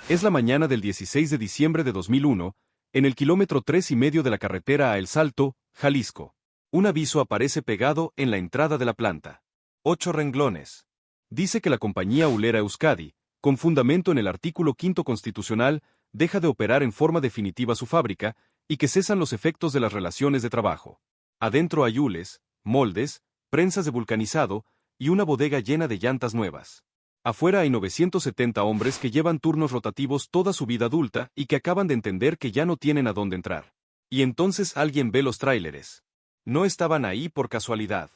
Es la mañana del 16 de diciembre de 2001, en el kilómetro 3,5 de la carretera a El Salto, Jalisco. Un aviso aparece pegado en la entrada de la planta. 8 renglones. Dice que la compañía Hulera Euskadi, con fundamento en el artículo 5 constitucional, deja de operar en forma definitiva su fábrica y que cesan los efectos de las relaciones de trabajo. Adentro hay hules, moldes, prensas de vulcanizado y una bodega llena de llantas nuevas. Afuera hay 970 hombres que llevan turnos rotativos toda su vida adulta y que acaban de entender que ya no tienen a dónde entrar. Y entonces alguien ve los tráileres. No estaban ahí por casualidad.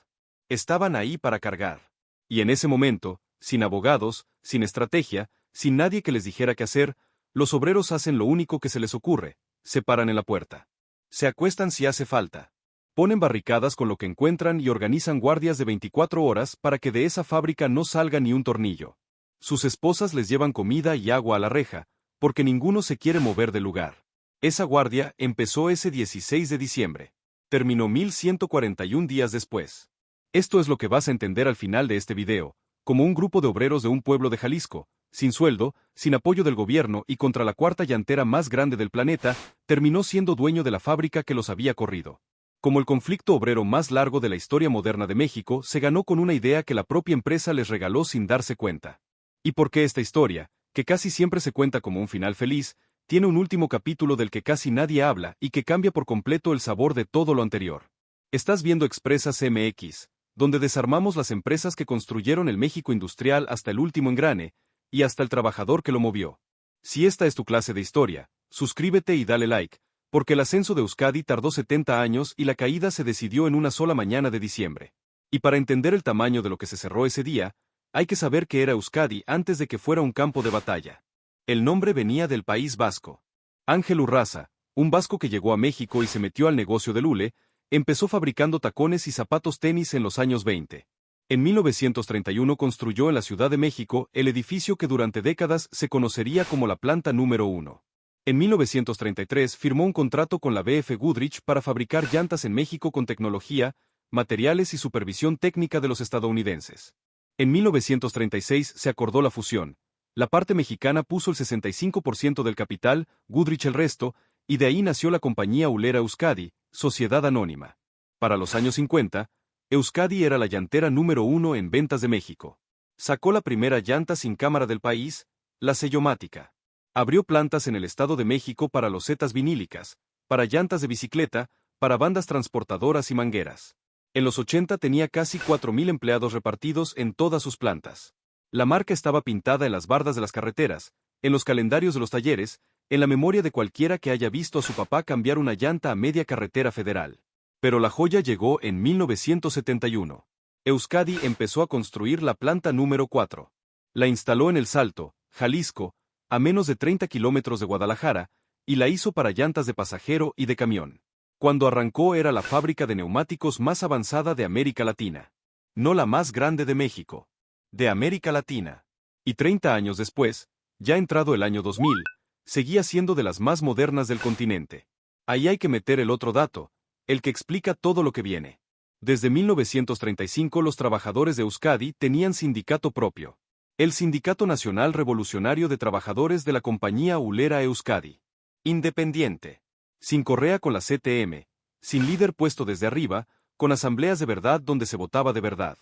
Estaban ahí para cargar. Y en ese momento, sin abogados, sin estrategia, sin nadie que les dijera qué hacer, los obreros hacen lo único que se les ocurre: se paran en la puerta. Se acuestan si hace falta. Ponen barricadas con lo que encuentran y organizan guardias de 24 horas para que de esa fábrica no salga ni un tornillo. Sus esposas les llevan comida y agua a la reja, porque ninguno se quiere mover del lugar. Esa guardia empezó ese 16 de diciembre. Terminó 1141 días después. Esto es lo que vas a entender al final de este video, como un grupo de obreros de un pueblo de Jalisco, sin sueldo, sin apoyo del gobierno y contra la cuarta llantera más grande del planeta, terminó siendo dueño de la fábrica que los había corrido. Como el conflicto obrero más largo de la historia moderna de México, se ganó con una idea que la propia empresa les regaló sin darse cuenta. ¿Y por qué esta historia, que casi siempre se cuenta como un final feliz, tiene un último capítulo del que casi nadie habla y que cambia por completo el sabor de todo lo anterior? Estás viendo Expresas MX, donde desarmamos las empresas que construyeron el México industrial hasta el último engrane, y hasta el trabajador que lo movió. Si esta es tu clase de historia, suscríbete y dale like, porque el ascenso de Euskadi tardó 70 años y la caída se decidió en una sola mañana de diciembre. Y para entender el tamaño de lo que se cerró ese día, hay que saber que era Euskadi antes de que fuera un campo de batalla. El nombre venía del País Vasco. Ángel Urraza, un vasco que llegó a México y se metió al negocio del hule, empezó fabricando tacones y zapatos tenis en los años 20. En 1931 construyó en la Ciudad de México el edificio que durante décadas se conocería como la planta número 1. En 1933 firmó un contrato con la BF Goodrich para fabricar llantas en México con tecnología, materiales y supervisión técnica de los estadounidenses. En 1936 se acordó la fusión. La parte mexicana puso el 65% del capital, Goodrich el resto, y de ahí nació la compañía Hulera Euskadi, sociedad anónima. Para los años 50, Euskadi era la llantera número 1 en ventas de México. Sacó la primera llanta sin cámara del país, la sellomática. Abrió plantas en el Estado de México para losetas vinílicas, para llantas de bicicleta, para bandas transportadoras y mangueras. En los 80 tenía casi 4,000 empleados repartidos en todas sus plantas. La marca estaba pintada en las bardas de las carreteras, en los calendarios de los talleres, en la memoria de cualquiera que haya visto a su papá cambiar una llanta a media carretera federal. Pero la joya llegó en 1971. Euskadi empezó a construir la planta número 4. La instaló en El Salto, Jalisco, a menos de 30 kilómetros de Guadalajara, y la hizo para llantas de pasajero y de camión. Cuando arrancó era la fábrica de neumáticos más avanzada de América Latina. No la más grande de México. De América Latina. Y 30 años después, ya entrado el año 2000, seguía siendo de las más modernas del continente. Ahí hay que meter el otro dato, el que explica todo lo que viene. Desde 1935 los trabajadores de Euskadi tenían sindicato propio. El Sindicato Nacional Revolucionario de Trabajadores de la compañía Hulera Euskadi. Independiente. Sin correa con la CTM, sin líder puesto desde arriba, con asambleas de verdad donde se votaba de verdad.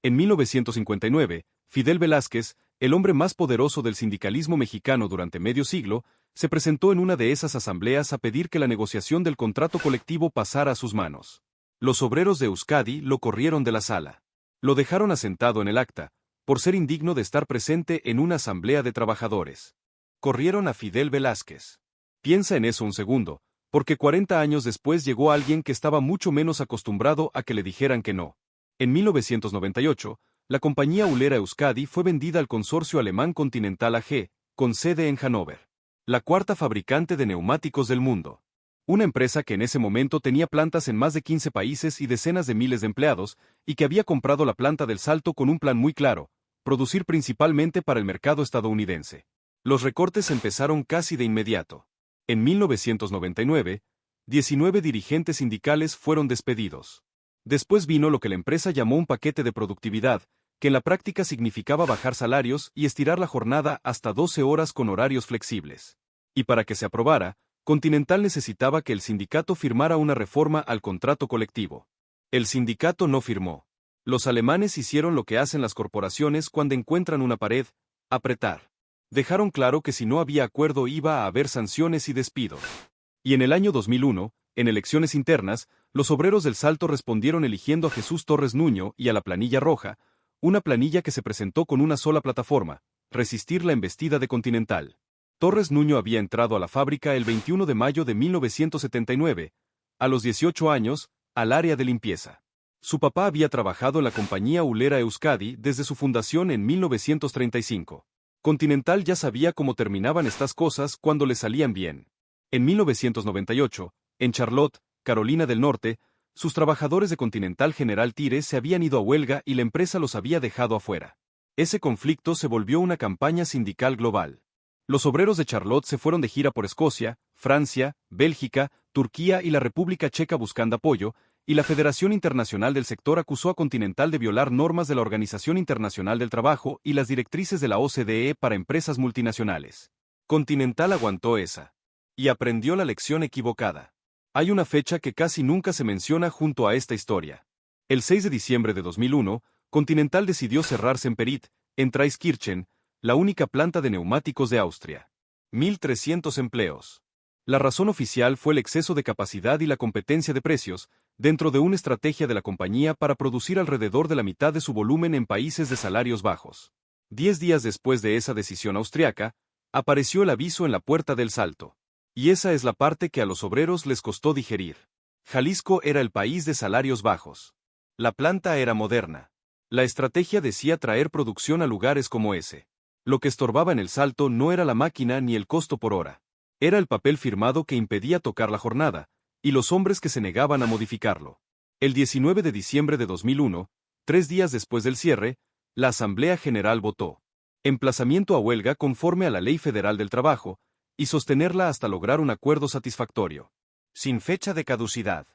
En 1959, Fidel Velázquez, el hombre más poderoso del sindicalismo mexicano durante medio siglo, se presentó en una de esas asambleas a pedir que la negociación del contrato colectivo pasara a sus manos. Los obreros de Euskadi lo corrieron de la sala. Lo dejaron asentado en el acta, por ser indigno de estar presente en una asamblea de trabajadores. Corrieron a Fidel Velázquez. Piensa en eso un segundo, porque 40 años después llegó alguien que estaba mucho menos acostumbrado a que le dijeran que no. En 1998, la compañía Hulera Euskadi fue vendida al consorcio alemán Continental AG, con sede en Hannover. La cuarta fabricante de neumáticos del mundo. Una empresa que en ese momento tenía plantas en más de 15 países y decenas de miles de empleados, y que había comprado la planta del Salto con un plan muy claro: producir principalmente para el mercado estadounidense. Los recortes empezaron casi de inmediato. En 1999, 19 dirigentes sindicales fueron despedidos. Después vino lo que la empresa llamó un paquete de productividad, que en la práctica significaba bajar salarios y estirar la jornada hasta 12 horas con horarios flexibles. Y para que se aprobara, Continental necesitaba que el sindicato firmara una reforma al contrato colectivo. El sindicato no firmó. Los alemanes hicieron lo que hacen las corporaciones cuando encuentran una pared: apretar. Dejaron claro que si no había acuerdo iba a haber sanciones y despidos. Y en el año 2001, en elecciones internas, los obreros del Salto respondieron eligiendo a Jesús Torres Nuño y a la planilla roja, una planilla que se presentó con una sola plataforma: resistir la embestida de Continental. Torres Nuño había entrado a la fábrica el 21 de mayo de 1979, a los 18 años, al área de limpieza. Su papá había trabajado en la compañía Hulera Euskadi desde su fundación en 1935. Continental ya sabía cómo terminaban estas cosas cuando le salían bien. En 1998, en Charlotte, Carolina del Norte, sus trabajadores de Continental General Tire se habían ido a huelga y la empresa los había dejado afuera. Ese conflicto se volvió una campaña sindical global. Los obreros de Charlotte se fueron de gira por Escocia, Francia, Bélgica, Turquía y la República Checa buscando apoyo, y la Federación Internacional del Sector acusó a Continental de violar normas de la Organización Internacional del Trabajo y las directrices de la OCDE para empresas multinacionales. Continental aguantó esa. Y aprendió la lección equivocada. Hay una fecha que casi nunca se menciona junto a esta historia. El 6 de diciembre de 2001, Continental decidió cerrarse en Perit, en Traiskirchen, la única planta de neumáticos de Austria. 1.300 empleos. La razón oficial fue el exceso de capacidad y la competencia de precios, dentro de una estrategia de la compañía para producir alrededor de la mitad de su volumen en países de salarios bajos. 10 días después de esa decisión austriaca, apareció el aviso en la puerta del Salto. Y esa es la parte que a los obreros les costó digerir. Jalisco era el país de salarios bajos. La planta era moderna. La estrategia decía traer producción a lugares como ese. Lo que estorbaba en el Salto no era la máquina ni el costo por hora. Era el papel firmado que impedía tocar la jornada, y los hombres que se negaban a modificarlo. El 19 de diciembre de 2001, 3 días después del cierre, la Asamblea General votó emplazamiento a huelga conforme a la Ley Federal del Trabajo, y sostenerla hasta lograr un acuerdo satisfactorio. Sin fecha de caducidad.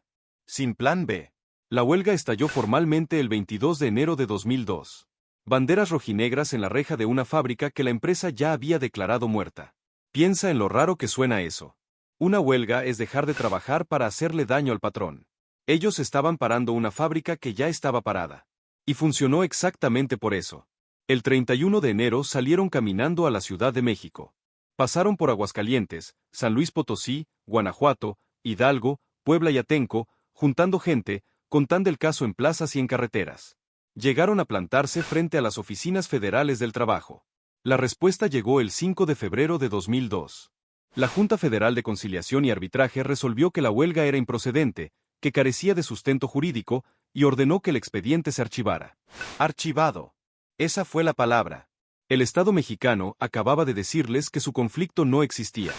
Sin plan B. La huelga estalló formalmente el 22 de enero de 2002. Banderas rojinegras en la reja de una fábrica que la empresa ya había declarado muerta. Piensa en lo raro que suena eso. Una huelga es dejar de trabajar para hacerle daño al patrón. Ellos estaban parando una fábrica que ya estaba parada. Y funcionó exactamente por eso. El 31 de enero salieron caminando a la Ciudad de México. Pasaron por Aguascalientes, San Luis Potosí, Guanajuato, Hidalgo, Puebla y Atenco, juntando gente, contando el caso en plazas y en carreteras. Llegaron a plantarse frente a las oficinas federales del trabajo. La respuesta llegó el 5 de febrero de 2002. La Junta Federal de Conciliación y Arbitraje resolvió que la huelga era improcedente, que carecía de sustento jurídico, y ordenó que el expediente se archivara. Archivado. Esa fue la palabra. El Estado mexicano acababa de decirles que su conflicto no existía.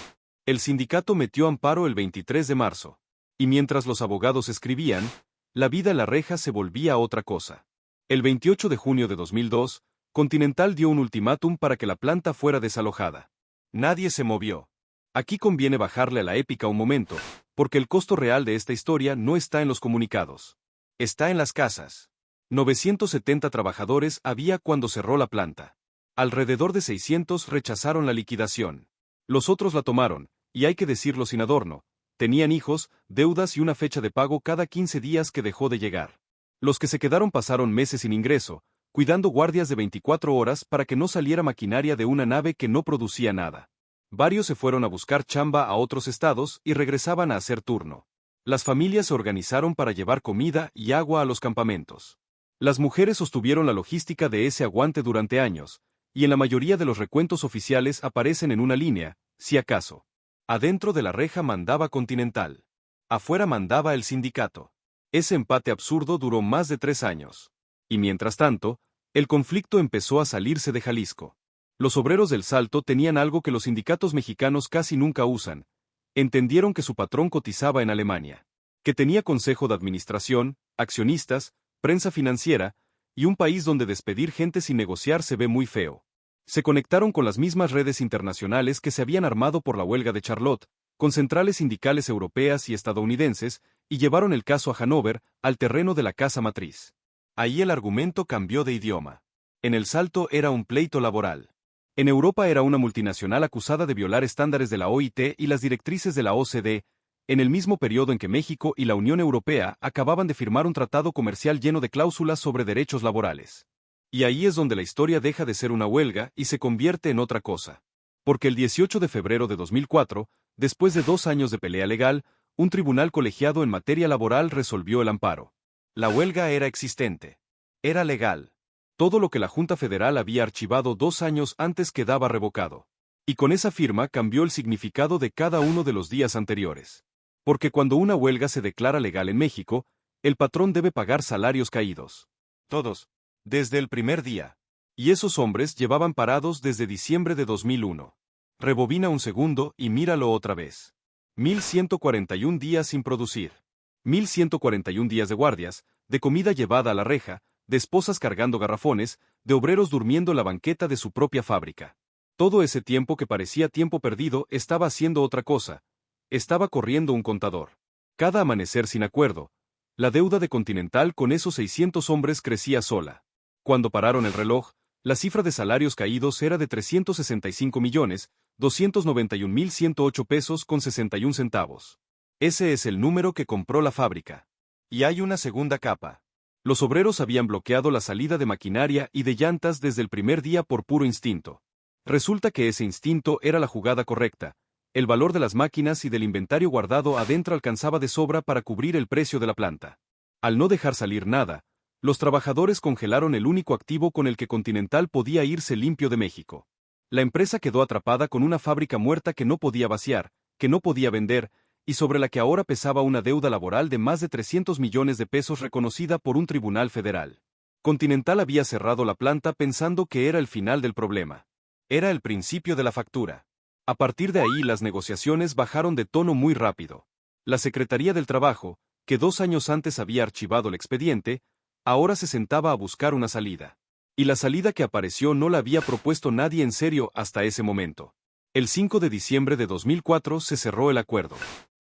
El sindicato metió amparo el 23 de marzo. Y mientras los abogados escribían, la vida en la reja se volvía otra cosa. El 28 de junio de 2002, Continental dio un ultimátum para que la planta fuera desalojada. Nadie se movió. Aquí conviene bajarle a la épica un momento, porque el costo real de esta historia no está en los comunicados. Está en las casas. 970 trabajadores había cuando cerró la planta. Alrededor de 600 rechazaron la liquidación. Los otros la tomaron, y hay que decirlo sin adorno, tenían hijos, deudas y una fecha de pago cada 15 días que dejó de llegar. Los que se quedaron pasaron meses sin ingreso, cuidando guardias de 24 horas para que no saliera maquinaria de una nave que no producía nada. Varios se fueron a buscar chamba a otros estados y regresaban a hacer turno. Las familias se organizaron para llevar comida y agua a los campamentos. Las mujeres sostuvieron la logística de ese aguante durante años, y en la mayoría de los recuentos oficiales aparecen en una línea, si acaso. Adentro de la reja mandaba Continental. Afuera mandaba el sindicato. Ese empate absurdo duró más de 3 años. Y mientras tanto, el conflicto empezó a salirse de Jalisco. Los obreros del Salto tenían algo que los sindicatos mexicanos casi nunca usan. Entendieron que su patrón cotizaba en Alemania, que tenía consejo de administración, accionistas, prensa financiera, y un país donde despedir gente sin negociar se ve muy feo. Se conectaron con las mismas redes internacionales que se habían armado por la huelga de Charlotte, con centrales sindicales europeas y estadounidenses, y llevaron el caso a Hannover, al terreno de la casa matriz. Ahí el argumento cambió de idioma. En El Salto era un pleito laboral. En Europa era una multinacional acusada de violar estándares de la OIT y las directrices de la OCDE, en el mismo periodo en que México y la Unión Europea acababan de firmar un tratado comercial lleno de cláusulas sobre derechos laborales. Y ahí es donde la historia deja de ser una huelga y se convierte en otra cosa. Porque el 18 de febrero de 2004, después de 2 años de pelea legal, un tribunal colegiado en materia laboral resolvió el amparo. La huelga era existente. Era legal. Todo lo que la Junta Federal había archivado 2 años antes quedaba revocado. Y con esa firma cambió el significado de cada uno de los días anteriores. Porque cuando una huelga se declara legal en México, el patrón debe pagar salarios caídos. Todos. Desde el primer día. Y esos hombres llevaban parados desde diciembre de 2001. Rebobina un segundo y míralo otra vez. 1141 días sin producir. 1141 días de guardias, de comida llevada a la reja, de esposas cargando garrafones, de obreros durmiendo en la banqueta de su propia fábrica. Todo ese tiempo que parecía tiempo perdido estaba haciendo otra cosa. Estaba corriendo un contador. Cada amanecer sin acuerdo. La deuda de Continental con esos 600 hombres crecía sola. Cuando pararon el reloj, la cifra de salarios caídos era de 365.291.108 pesos con 61 centavos. Ese es el número que compró la fábrica. Y hay una segunda capa. Los obreros habían bloqueado la salida de maquinaria y de llantas desde el primer día por puro instinto. Resulta que ese instinto era la jugada correcta. El valor de las máquinas y del inventario guardado adentro alcanzaba de sobra para cubrir el precio de la planta. Al no dejar salir nada, los trabajadores congelaron el único activo con el que Continental podía irse limpio de México. La empresa quedó atrapada con una fábrica muerta que no podía vaciar, que no podía vender, y sobre la que ahora pesaba una deuda laboral de más de 300 millones de pesos reconocida por un tribunal federal. Continental había cerrado la planta pensando que era el final del problema. Era el principio de la factura. A partir de ahí las negociaciones bajaron de tono muy rápido. La Secretaría del Trabajo, que 2 años antes había archivado el expediente, ahora se sentaba a buscar una salida. Y la salida que apareció no la había propuesto nadie en serio hasta ese momento. El 5 de diciembre de 2004 se cerró el acuerdo.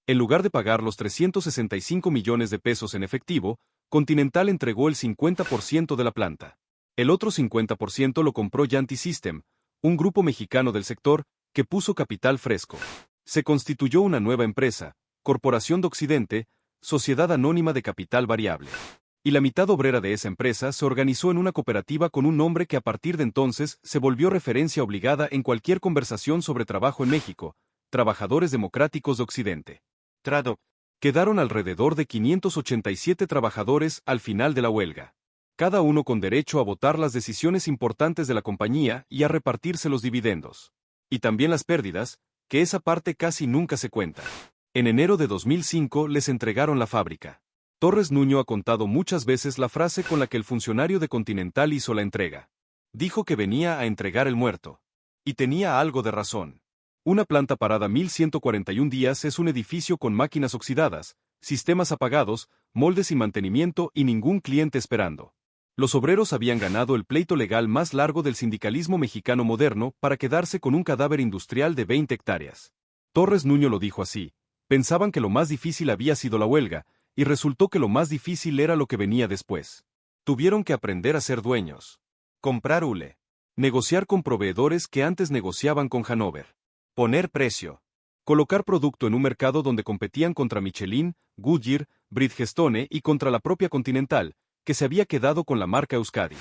En lugar de pagar los 365 millones de pesos en efectivo, Continental entregó el 50% de la planta. El otro 50% lo compró Yanti System, un grupo mexicano del sector, que puso capital fresco. Se constituyó una nueva empresa, Corporación de Occidente, Sociedad Anónima de Capital Variable. Y la mitad obrera de esa empresa se organizó en una cooperativa con un nombre que a partir de entonces se volvió referencia obligada en cualquier conversación sobre trabajo en México, Trabajadores Democráticos de Occidente. TRADOC. Quedaron alrededor de 587 trabajadores al final de la huelga. Cada uno con derecho a votar las decisiones importantes de la compañía y a repartirse los dividendos. Y también las pérdidas, que esa parte casi nunca se cuenta. En enero de 2005 les entregaron la fábrica. Torres Nuño ha contado muchas veces la frase con la que el funcionario de Continental hizo la entrega. Dijo que venía a entregar el muerto. Y tenía algo de razón. Una planta parada 1141 días es un edificio con máquinas oxidadas, sistemas apagados, moldes sin mantenimiento y ningún cliente esperando. Los obreros habían ganado el pleito legal más largo del sindicalismo mexicano moderno para quedarse con un cadáver industrial de 20 hectáreas. Torres Nuño lo dijo así. Pensaban que lo más difícil había sido la huelga, y resultó que lo más difícil era lo que venía después. Tuvieron que aprender a ser dueños. Comprar hule. Negociar con proveedores que antes negociaban con Hanover. Poner precio. Colocar producto en un mercado donde competían contra Michelin, Goodyear, Bridgestone y contra la propia Continental, que se había quedado con la marca Euskadi.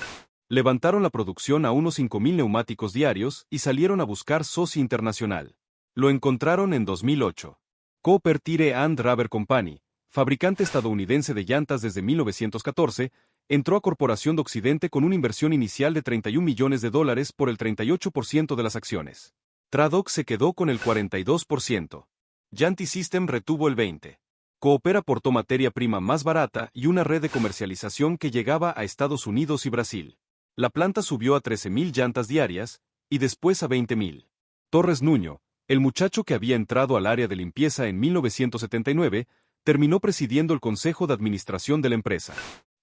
Levantaron la producción a unos 5.000 neumáticos diarios y salieron a buscar socio internacional. Lo encontraron en 2008. Cooper Tire and Rubber Company, fabricante estadounidense de llantas desde 1914, entró a Corporación de Occidente con una inversión inicial de $31 millones por el 38% de las acciones. TRADOC se quedó con el 42%. Yanti System retuvo el 20%. Cooper aportó materia prima más barata y una red de comercialización que llegaba a Estados Unidos y Brasil. La planta subió a 13.000 llantas diarias, y después a 20.000. Torres Nuño, el muchacho que había entrado al área de limpieza en 1979, terminó presidiendo el consejo de administración de la empresa.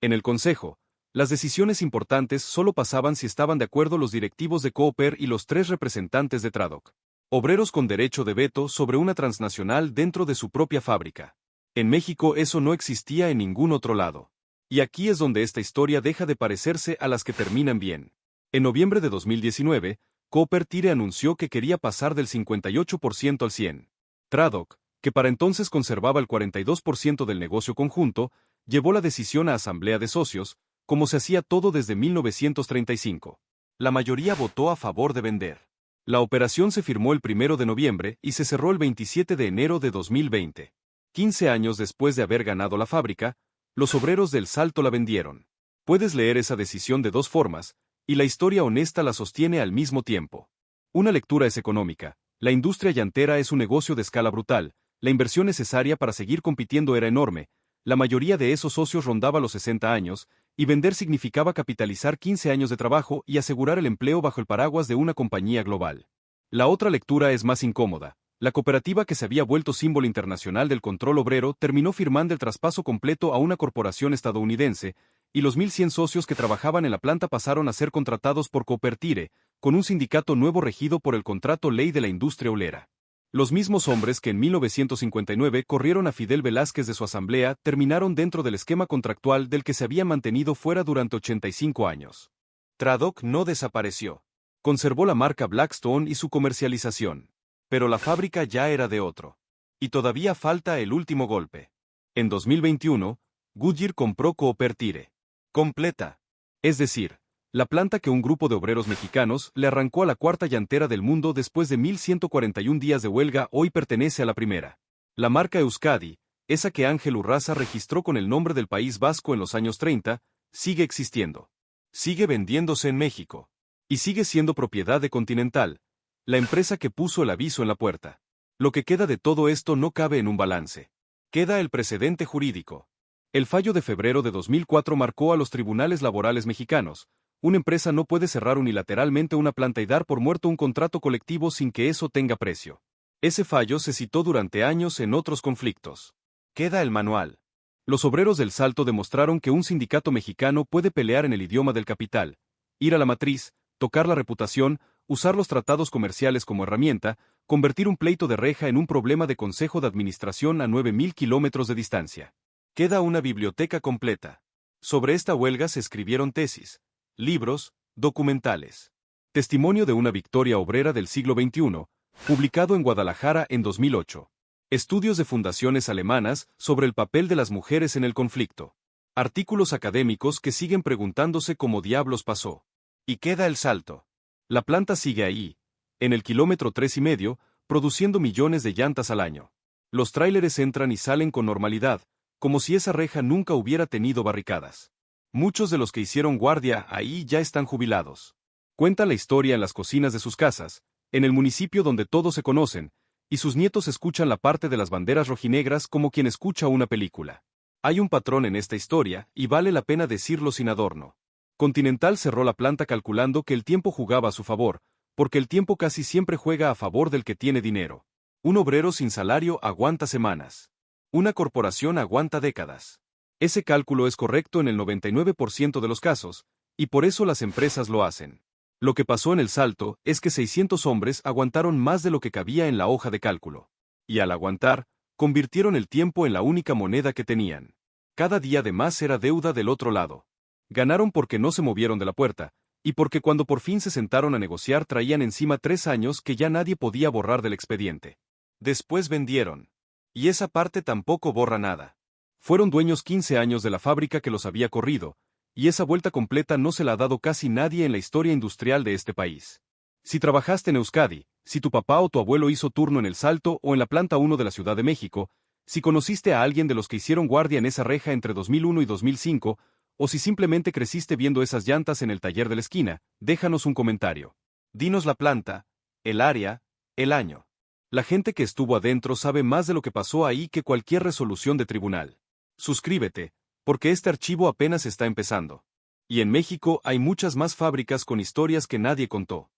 En el consejo, las decisiones importantes solo pasaban si estaban de acuerdo los directivos de Cooper y los 3 representantes de TRADOC. Obreros con derecho de veto sobre una transnacional dentro de su propia fábrica. En México eso no existía en ningún otro lado. Y aquí es donde esta historia deja de parecerse a las que terminan bien. En noviembre de 2019, Cooper Tire anunció que quería pasar del 58% al 100%. Tradoc, que para entonces conservaba el 42% del negocio conjunto, llevó la decisión a asamblea de socios, como se hacía todo desde 1935. La mayoría votó a favor de vender. La operación se firmó el 1 de noviembre y se cerró el 27 de enero de 2020. 15 años después de haber ganado la fábrica, los obreros del Salto la vendieron. Puedes leer esa decisión de dos formas, y la historia honesta la sostiene al mismo tiempo. Una lectura es económica. La industria llantera es un negocio de escala brutal, la inversión necesaria para seguir compitiendo era enorme, la mayoría de esos socios rondaba los 60 años, y vender significaba capitalizar 15 años de trabajo y asegurar el empleo bajo el paraguas de una compañía global. La otra lectura es más incómoda. La cooperativa que se había vuelto símbolo internacional del control obrero terminó firmando el traspaso completo a una corporación estadounidense, y los 1.100 socios que trabajaban en la planta pasaron a ser contratados por Cooper Tire, con un sindicato nuevo regido por el contrato ley de la industria olera. Los mismos hombres que en 1959 corrieron a Fidel Velázquez de su asamblea terminaron dentro del esquema contractual del que se había mantenido fuera durante 85 años. Tradoc no desapareció. Conservó la marca Blackstone y su comercialización. Pero la fábrica ya era de otro. Y todavía falta el último golpe. En 2021, Goodyear compró Cooper Tire. Completa. Es decir, la planta que un grupo de obreros mexicanos le arrancó a la cuarta llantera del mundo después de 1.141 días de huelga hoy pertenece a la primera. La marca Euskadi, esa que Ángel Urraza registró con el nombre del País Vasco en los años 30, sigue existiendo. Sigue vendiéndose en México. Y sigue siendo propiedad de Continental, la empresa que puso el aviso en la puerta. Lo que queda de todo esto no cabe en un balance. Queda el precedente jurídico. El fallo de febrero de 2004 marcó a los tribunales laborales mexicanos. Una empresa no puede cerrar unilateralmente una planta y dar por muerto un contrato colectivo sin que eso tenga precio. Ese fallo se citó durante años en otros conflictos. Queda el manual. Los obreros del Salto demostraron que un sindicato mexicano puede pelear en el idioma del capital, ir a la matriz, tocar la reputación, usar los tratados comerciales como herramienta, convertir un pleito de reja en un problema de consejo de administración a 9.000 kilómetros de distancia. Queda una biblioteca completa. Sobre esta huelga se escribieron tesis, libros, documentales. Testimonio de una victoria obrera del siglo XXI, publicado en Guadalajara en 2008. Estudios de fundaciones alemanas sobre el papel de las mujeres en el conflicto. Artículos académicos que siguen preguntándose cómo diablos pasó. Y queda el Salto. La planta sigue ahí, en el kilómetro 3,5, produciendo millones de llantas al año. Los tráileres entran y salen con normalidad, como si esa reja nunca hubiera tenido barricadas. Muchos de los que hicieron guardia ahí ya están jubilados. Cuentan la historia en las cocinas de sus casas, en el municipio donde todos se conocen, y sus nietos escuchan la parte de las banderas rojinegras como quien escucha una película. Hay un patrón en esta historia, y vale la pena decirlo sin adorno. Continental cerró la planta calculando que el tiempo jugaba a su favor, porque el tiempo casi siempre juega a favor del que tiene dinero. Un obrero sin salario aguanta semanas. Una corporación aguanta décadas. Ese cálculo es correcto en el 99% de los casos, y por eso las empresas lo hacen. Lo que pasó en el Salto es que 600 hombres aguantaron más de lo que cabía en la hoja de cálculo. Y al aguantar, convirtieron el tiempo en la única moneda que tenían. Cada día de más era deuda del otro lado. Ganaron porque no se movieron de la puerta, y porque cuando por fin se sentaron a negociar traían encima 3 años que ya nadie podía borrar del expediente. Después vendieron. Y esa parte tampoco borra nada. Fueron dueños 15 años de la fábrica que los había corrido, y esa vuelta completa no se la ha dado casi nadie en la historia industrial de este país. Si trabajaste en Euskadi, si tu papá o tu abuelo hizo turno en el Salto o en la planta 1 de la Ciudad de México, si conociste a alguien de los que hicieron guardia en esa reja entre 2001 y 2005, o si simplemente creciste viendo esas llantas en el taller de la esquina, déjanos un comentario. Dinos la planta, el área, el año. La gente que estuvo adentro sabe más de lo que pasó ahí que cualquier resolución de tribunal. Suscríbete, porque este archivo apenas está empezando. Y en México hay muchas más fábricas con historias que nadie contó.